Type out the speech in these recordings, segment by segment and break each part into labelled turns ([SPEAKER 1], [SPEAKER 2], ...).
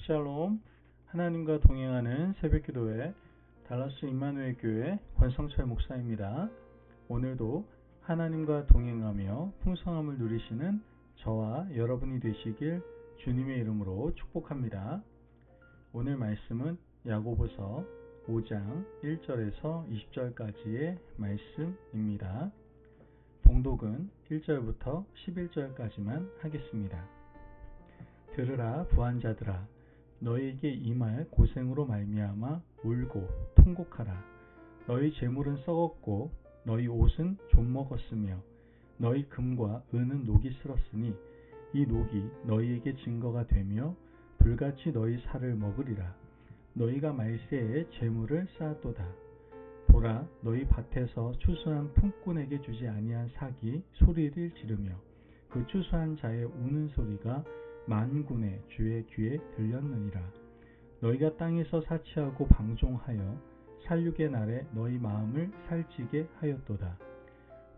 [SPEAKER 1] 샬롬. 하나님과 동행하는 새벽기도회 달라스 임마누엘 교회 권성철 목사입니다. 오늘도 하나님과 동행하며 풍성함을 누리시는 저와 여러분이 되시길 주님의 이름으로 축복합니다. 오늘 말씀은 야고보서 5장 1절에서 20절까지의 말씀입니다. 봉독은 1절부터 11절까지만 하겠습니다. 들으라 부한자들아, 너희에게 임할 고생으로 말미암아 울고 통곡하라. 너희 재물은 썩었고 너희 옷은 좀먹었으며 너희 금과 은은 녹이 슬었으니 이 녹이 너희에게 증거가 되며 불같이 너희 살을 먹으리라. 너희가 말세에 재물을 쌓았도다. 보라, 너희 밭에서 추수한 품꾼에게 주지 아니한 삭이 소리를 지르며 그 추수한 자의 우는 소리가 만군의 주의 귀에 들렸느니라. 너희가 땅에서 사치하고 방종하여 살육의 날에 너희 마음을 살찌게 하였도다.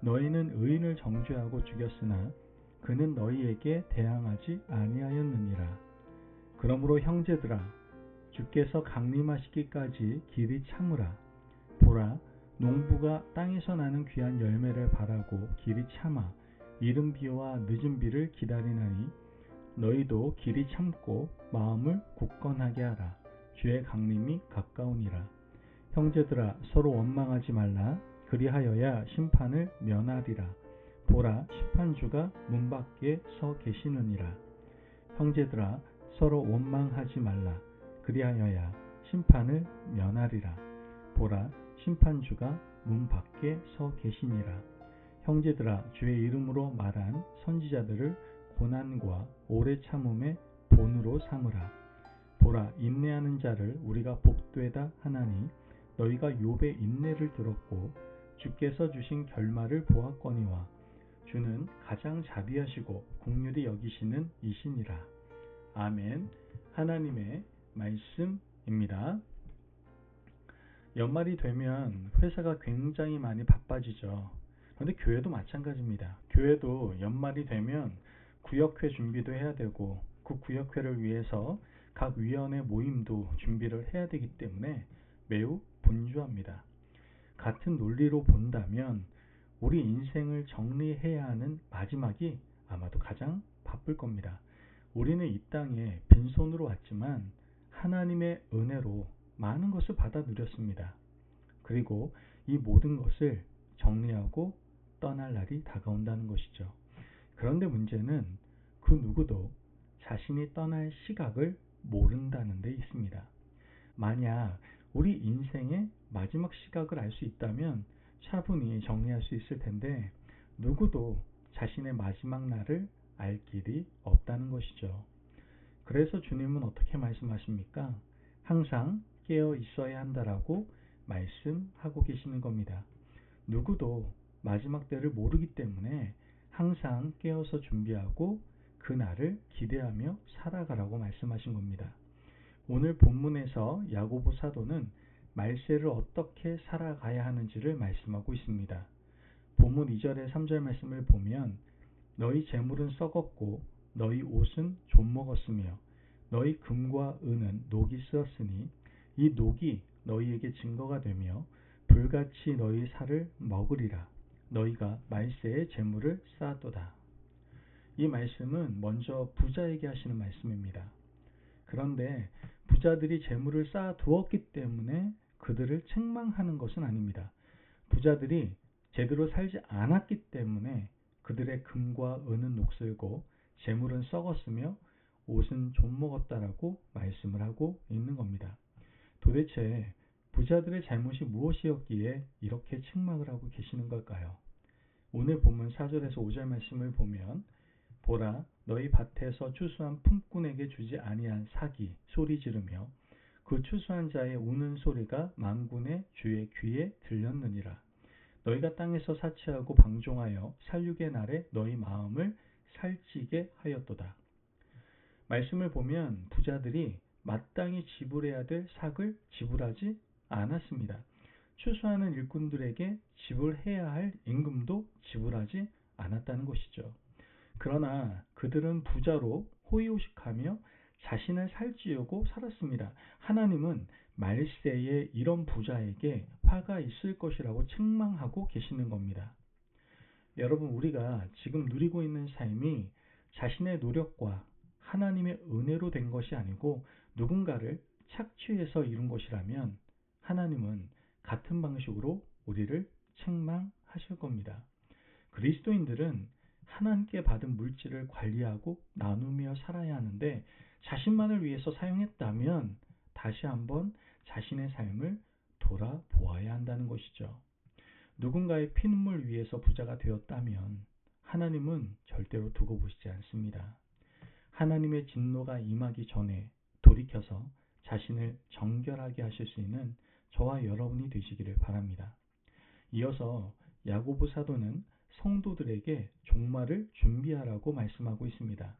[SPEAKER 1] 너희는 의인을 정죄하고 죽였으나 그는 너희에게 대항하지 아니하였느니라. 그러므로 형제들아, 주께서 강림하시기까지 길이 참으라. 보라, 농부가 땅에서 나는 귀한 열매를 바라고 길이 참아 이른 비와 늦은 비를 기다리나니 너희도 길이 참고 마음을 굳건하게 하라. 주의 강림이 가까우니라. 형제들아, 서로 원망하지 말라. 그리하여야 심판을 면하리라. 보라, 심판주가 문 밖에 서 계시느니라. 형제들아, 서로 원망하지 말라. 그리하여야 심판을 면하리라. 보라, 심판주가 문 밖에 서 계시니라. 형제들아, 주의 이름으로 말한 선지자들을 고난과 오래 참음의 본으로 삼으라. 보라, 인내하는 자를 우리가 복되다 하나니 너희가 욥의 인내를 들었고 주께서 주신 결말을 보았거니와 주는 가장 자비하시고 긍휼히 여기시는 이시니라. 아멘. 하나님의 말씀입니다. 연말이 되면 회사가 굉장히 많이 바빠지죠. 그런데 교회도 마찬가지입니다. 교회도 연말이 되면 구역회 준비도 해야 되고 그 구역회를 위해서 각 위원회 모임도 준비를 해야 되기 때문에 매우 분주합니다. 같은 논리로 본다면 우리 인생을 정리해야 하는 마지막이 아마도 가장 바쁠 겁니다. 우리는 이 땅에 빈손으로 왔지만 하나님의 은혜로 많은 것을 받아 누렸습니다. 그리고 이 모든 것을 정리하고 떠날 날이 다가온다는 것이죠. 그런데 문제는 그 누구도 자신이 떠날 시각을 모른다는 데 있습니다. 만약 우리 인생의 마지막 시각을 알 수 있다면 차분히 정리할 수 있을 텐데 누구도 자신의 마지막 날을 알 길이 없다는 것이죠. 그래서 주님은 어떻게 말씀하십니까? 항상 깨어 있어야 한다라고 말씀하고 계시는 겁니다. 누구도 마지막 때를 모르기 때문에 항상 깨어서 준비하고 그 날을 기대하며 살아가라고 말씀하신 겁니다. 오늘 본문에서 야고보 사도는 말세를 어떻게 살아가야 하는지를 말씀하고 있습니다. 본문 2절에 3절 말씀을 보면 너희 재물은 썩었고 너희 옷은 좀먹었으며 너희 금과 은은 녹이 쓰었으니 이 녹이 너희에게 증거가 되며 불같이 너희 살을 먹으리라. 너희가 말세에 재물을 쌓았도다. 이 말씀은 먼저 부자에게 하시는 말씀입니다. 그런데 부자들이 재물을 쌓아두었기 때문에 그들을 책망하는 것은 아닙니다. 부자들이 제대로 살지 않았기 때문에 그들의 금과 은은 녹슬고 재물은 썩었으며 옷은 좀먹었다라고 말씀을 하고 있는 겁니다. 도대체 부자들의 잘못이 무엇이었기에 이렇게 책망을 하고 계시는 걸까요? 오늘 본문 4절에서 5절 말씀을 보면 보라, 너희 밭에서 추수한 품꾼에게 주지 아니한 삭이 소리 지르며 그 추수한 자의 우는 소리가 만군의 주의 귀에 들렸느니라. 너희가 땅에서 사치하고 방종하여 살육의 날에 너희 마음을 살찌게 하였도다. 말씀을 보면 부자들이 마땅히 지불해야 될 삭을 지불하지 않았습니다. 추수하는 일꾼들에게 지불해야 할 임금도 지불하지 않았다는 것이죠. 그러나 그들은 부자로 호의호식하며 자신을 살찌우고 살았습니다. 하나님은 말세에 이런 부자에게 화가 있을 것이라고 책망하고 계시는 겁니다. 여러분, 우리가 지금 누리고 있는 삶이 자신의 노력과 하나님의 은혜로 된 것이 아니고 누군가를 착취해서 이룬 것이라면 하나님은 같은 방식으로 우리를 책망하실 겁니다. 그리스도인들은 하나님께 받은 물질을 관리하고 나누며 살아야 하는데 자신만을 위해서 사용했다면 다시 한번 자신의 삶을 돌아보아야 한다는 것이죠. 누군가의 피눈물 위해서 부자가 되었다면 하나님은 절대로 두고 보시지 않습니다. 하나님의 진노가 임하기 전에 돌이켜서 자신을 정결하게 하실 수 있는 저와 여러분이 되시기를 바랍니다. 이어서 야고보 사도는 성도들에게 종말을 준비하라고 말씀하고 있습니다.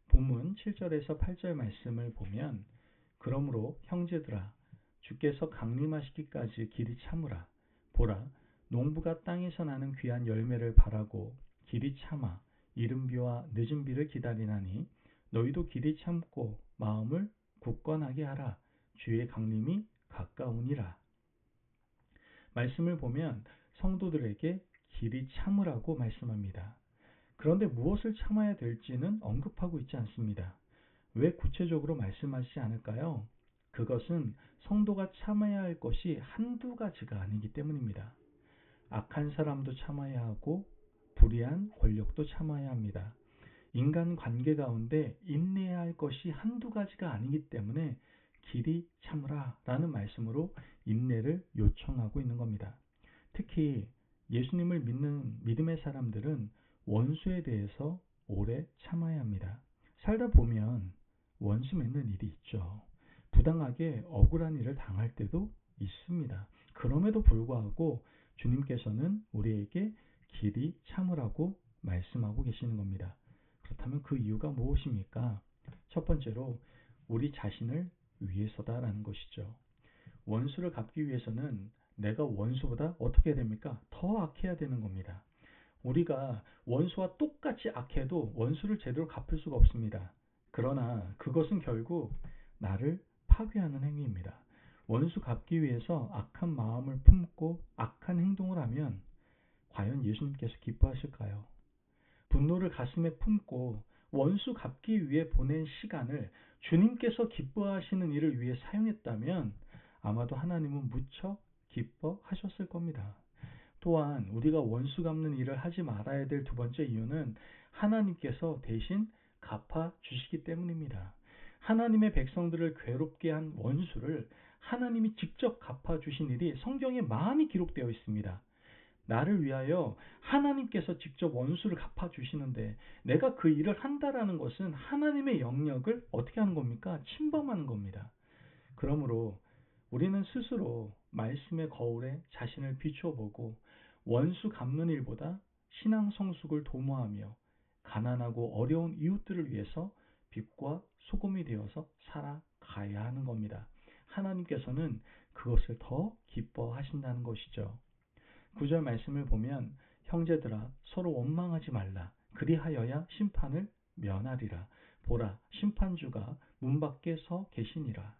[SPEAKER 1] 본문 7절에서 8절 말씀을 보면 그러므로 형제들아 주께서 강림하시기까지 길이 참으라. 보라 농부가 땅에서 나는 귀한 열매를 바라고 길이 참아 이른 비와 늦은 비를 기다리나니 너희도 길이 참고 마음을 굳건하게 하라. 주의 강림이 가까우니라. 말씀을 보면 성도들에게 길이 참으라고 말씀합니다. 그런데 무엇을 참아야 될지는 언급하고 있지 않습니다. 왜 구체적으로 말씀하시지 않을까요? 그것은 성도가 참아야 할 것이 한두 가지가 아니기 때문입니다. 악한 사람도 참아야 하고 불의한 권력도 참아야 합니다. 인간 관계 가운데 인내해야 할 것이 한두 가지가 아니기 때문에 길이 참으라 라는 말씀으로 인내를 요청하고 있는 겁니다. 특히 예수님을 믿는 믿음의 사람들은 원수에 대해서 오래 참아야 합니다. 살다 보면 원수 맺는 일이 있죠. 부당하게 억울한 일을 당할 때도 있습니다. 그럼에도 불구하고 주님께서는 우리에게 길이 참으라고 말씀하고 계시는 겁니다. 그렇다면 그 이유가 무엇입니까? 첫 번째로 우리 자신을 위해서다라는 것이죠. 원수를 갚기 위해서는 내가 원수보다 어떻게 해야 됩니까? 더 악해야 되는 겁니다. 우리가 원수와 똑같이 악해도 원수를 제대로 갚을 수가 없습니다. 그러나 그것은 결국 나를 파괴하는 행위입니다. 원수 갚기 위해서 악한 마음을 품고 악한 행동을 하면 과연 예수님께서 기뻐하실까요? 분노를 가슴에 품고 원수 갚기 위해 보낸 시간을 주님께서 기뻐하시는 일을 위해 사용했다면 아마도 하나님은 무척 기뻐하셨을 겁니다. 또한 우리가 원수 갚는 일을 하지 말아야 될 두 번째 이유는 하나님께서 대신 갚아 주시기 때문입니다. 하나님의 백성들을 괴롭게 한 원수를 하나님이 직접 갚아 주신 일이 성경에 많이 기록되어 있습니다. 나를 위하여 하나님께서 직접 원수를 갚아 주시는데 내가 그 일을 한다라는 것은 하나님의 영역을 어떻게 하는 겁니까? 침범하는 겁니다. 그러므로 우리는 스스로 말씀의 거울에 자신을 비춰보고 원수 갚는 일보다 신앙 성숙을 도모하며 가난하고 어려운 이웃들을 위해서 빛과 소금이 되어서 살아가야 하는 겁니다. 하나님께서는 그것을 더 기뻐하신다는 것이죠. 9절 말씀을 보면 형제들아 서로 원망하지 말라. 그리하여야 심판을 면하리라. 보라 심판주가 문 밖에 서 계시니라.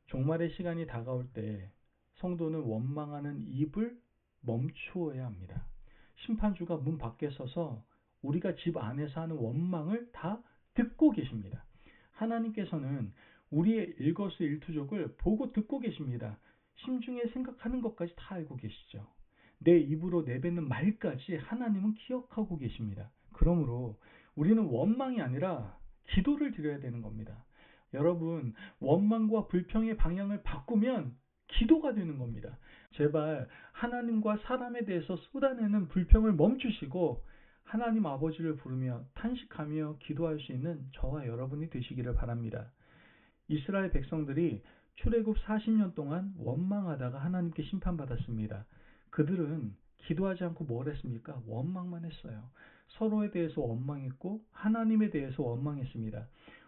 [SPEAKER 1] 종말의 시간이 다가올 때 성도는 원망하는 입을 멈추어야 합니다. 심판주가 문 밖에 서서 우리가 집 안에서 하는 원망을 다 듣고 계십니다. 하나님께서는 우리의 일거수일투족을 보고 듣고 계십니다. 심중에 생각하는 것까지 다 알고 계시죠. 내 입으로 내뱉는 말까지 하나님은 기억하고 계십니다. 그러므로 우리는 원망이 아니라 기도를 드려야 되는 겁니다. 여러분, 원망과 불평의 방향을 바꾸면 기도가 되는 겁니다. 제발 하나님과 사람에 대해서 쏟아내는 불평을 멈추시고 하나님 아버지를 부르며 탄식하며 기도할 수 있는 저와 여러분이 되시기를 바랍니다. 이스라엘 백성들이 출애굽 40년 동안 원망하다가 하나님께 심판받았습니다. 그들은 기도하지 않고 뭘 했습니까? 원망만 했어요. 서로에 대해서 원망했고 하나님에 대해서 원망했습니다.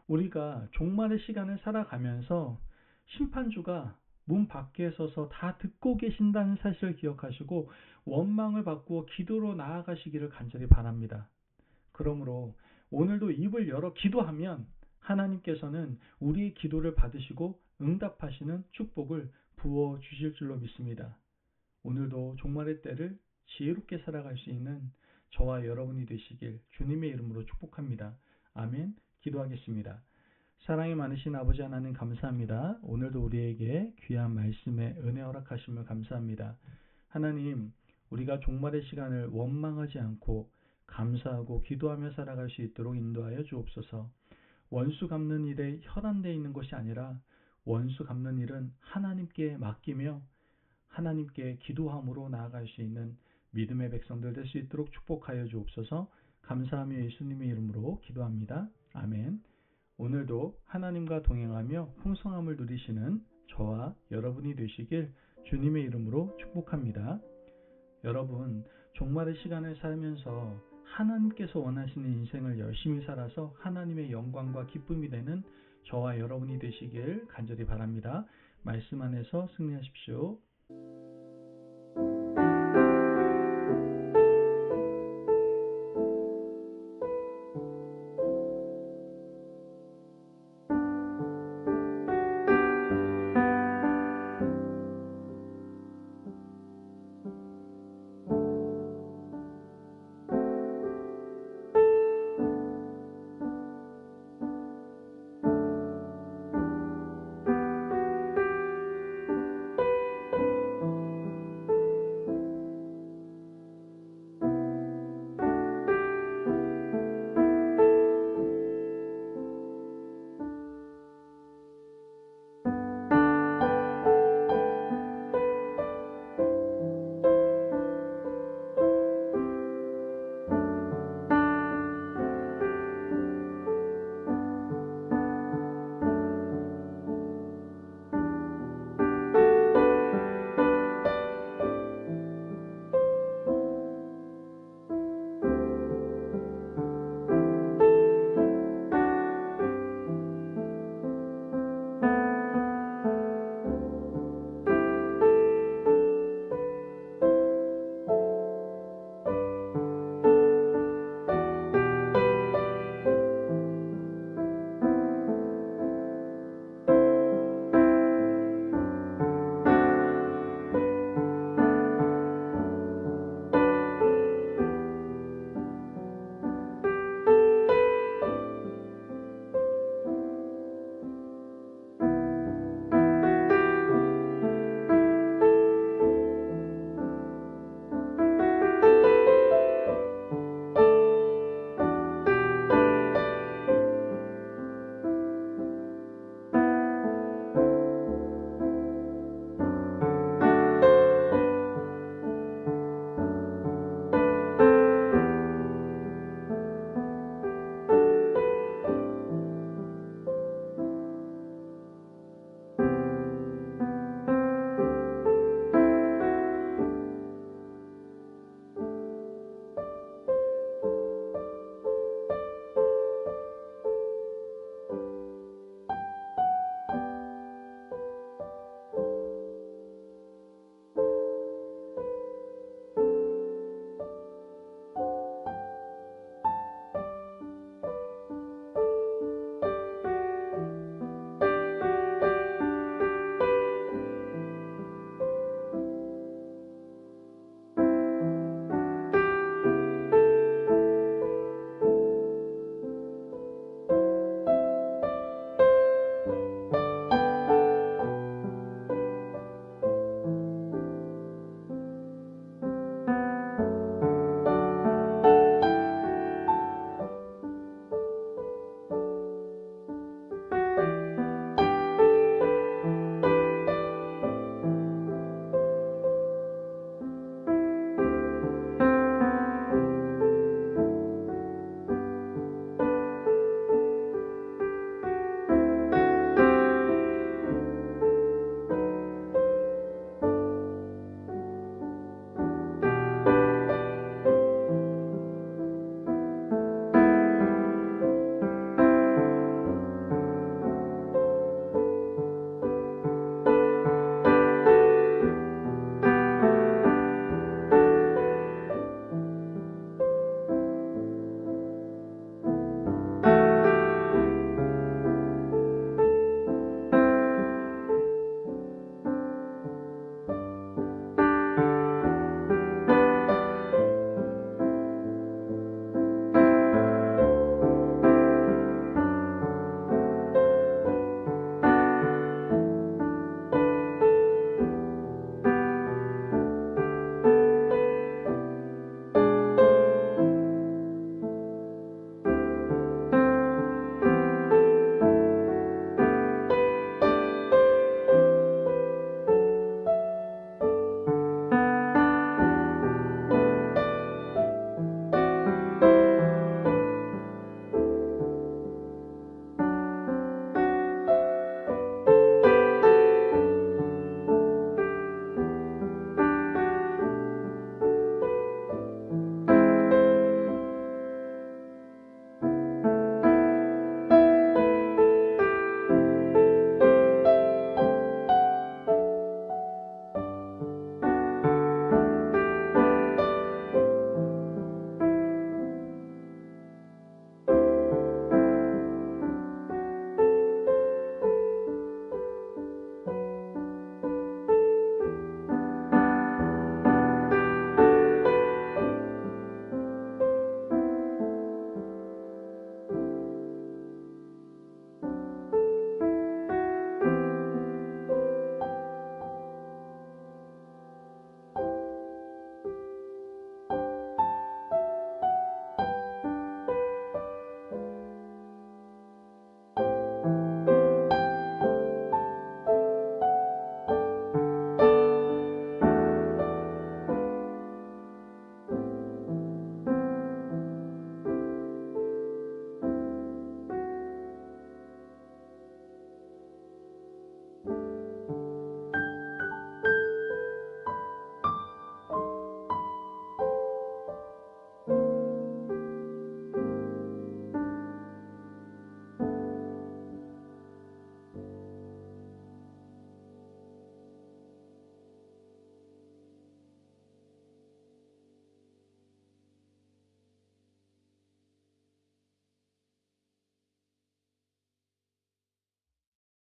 [SPEAKER 1] 우리가 종말의 시간을 살아가면서 심판주가 문 밖에 서서 다 듣고 계신다는 사실을 기억하시고 원망을 바꾸어 기도로 나아가시기를 간절히 바랍니다. 그러므로 오늘도 입을 열어 기도하면 하나님께서는 우리의 기도를 받으시고 응답하시는 축복을 부어 주실 줄로 믿습니다. 오늘도 종말의 때를 지혜롭게 살아갈 수 있는 저와 여러분이 되시길 주님의 이름으로 축복합니다. 아멘. 기도하겠습니다. 사랑이 많으신 아버지 하나님 감사합니다. 오늘도 우리에게 귀한 말씀에 은혜 허락하심을 감사합니다. 하나님, 우리가 종말의 시간을 원망하지 않고 감사하고 기도하며 살아갈 수 있도록 인도하여 주옵소서. 원수 갚는 일에 혈안되어 있는 것이 아니라 원수 갚는 일은 하나님께 맡기며 하나님께 기도함으로 나아갈 수 있는 믿음의 백성들 될 수 있도록 축복하여 주옵소서. 감사하며 예수님의 이름으로 기도합니다. 아멘. 오늘도 하나님과 동행하며 풍성함을 누리시는 저와 여러분이 되시길 주님의 이름으로 축복합니다. 여러분, 종말의 시간을 살면서 하나님께서 원하시는 인생을 열심히 살아서 하나님의 영광과 기쁨이 되는 저와 여러분이 되시길 간절히 바랍니다. 말씀 안에서 승리하십시오.